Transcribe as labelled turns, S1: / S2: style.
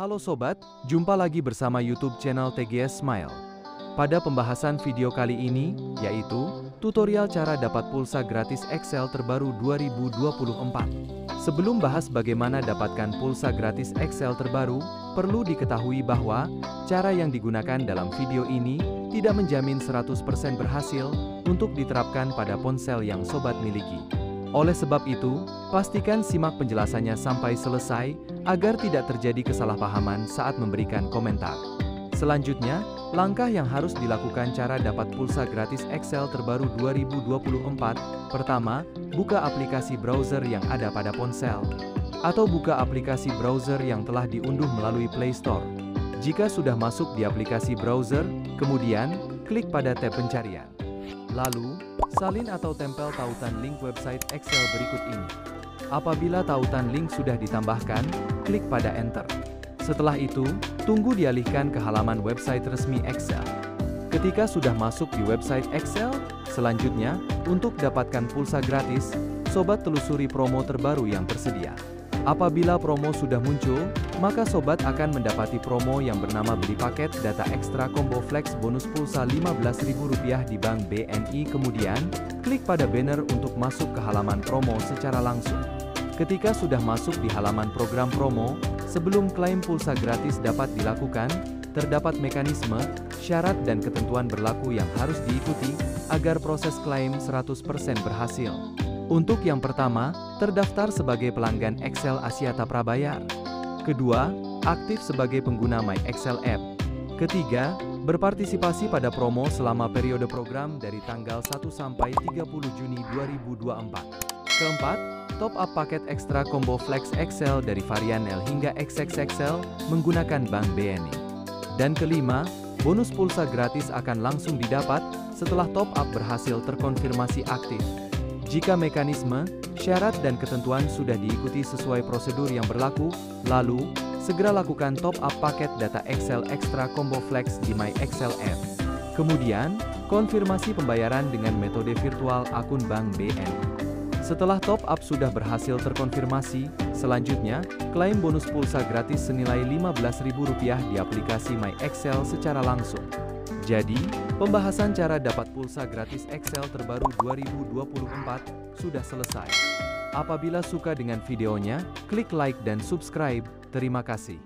S1: Halo sobat, jumpa lagi bersama YouTube channel TGS Smile. Pada pembahasan video kali ini, yaitu tutorial cara dapat pulsa gratis Excel terbaru 2024. Sebelum bahas bagaimana dapatkan pulsa gratis Excel terbaru, perlu diketahui bahwa cara yang digunakan dalam video ini tidak menjamin 100% berhasil untuk diterapkan pada ponsel yang sobat miliki. Oleh sebab itu, pastikan simak penjelasannya sampai selesai agar tidak terjadi kesalahpahaman saat memberikan komentar. Selanjutnya, langkah yang harus dilakukan cara dapat pulsa gratis Excel terbaru 2024. Pertama, buka aplikasi browser yang ada pada ponsel. Atau buka aplikasi browser yang telah diunduh melalui Play Store. Jika sudah masuk di aplikasi browser, kemudian klik pada tab pencarian. Lalu, salin atau tempel tautan link website Excel berikut ini. Apabila tautan link sudah ditambahkan, klik pada Enter. Setelah itu, tunggu dialihkan ke halaman website resmi Excel. Ketika sudah masuk di website Excel, selanjutnya, untuk dapatkan pulsa gratis, sobat telusuri promo terbaru yang tersedia. Apabila promo sudah muncul, maka sobat akan mendapati promo yang bernama beli paket data ekstra combo flex bonus pulsa Rp15.000 di Bank BNI. Kemudian, klik pada banner untuk masuk ke halaman promo secara langsung. Ketika sudah masuk di halaman program promo, sebelum klaim pulsa gratis dapat dilakukan, terdapat mekanisme, syarat dan ketentuan berlaku yang harus diikuti agar proses klaim 100% berhasil. Untuk yang pertama, terdaftar sebagai pelanggan Excel Axiata Prabayar. Kedua, aktif sebagai pengguna My Excel App. Ketiga, berpartisipasi pada promo selama periode program dari tanggal 1 sampai 30 Juni 2024. Keempat, top up paket ekstra combo flex Excel dari varian L hingga XXXL menggunakan Bank BNI. Dan kelima, bonus pulsa gratis akan langsung didapat setelah top up berhasil terkonfirmasi aktif. Jika mekanisme, syarat dan ketentuan sudah diikuti sesuai prosedur yang berlaku, lalu, segera lakukan top up paket data Excel Extra Combo Flex di My Excel App. Kemudian, konfirmasi pembayaran dengan metode virtual akun Bank BNI. Setelah top up sudah berhasil terkonfirmasi, selanjutnya, klaim bonus pulsa gratis senilai Rp15.000 di aplikasi My Excel secara langsung. Jadi, pembahasan cara dapat pulsa gratis Excel terbaru 2024 sudah selesai. Apabila suka dengan videonya, klik like dan subscribe. Terima kasih.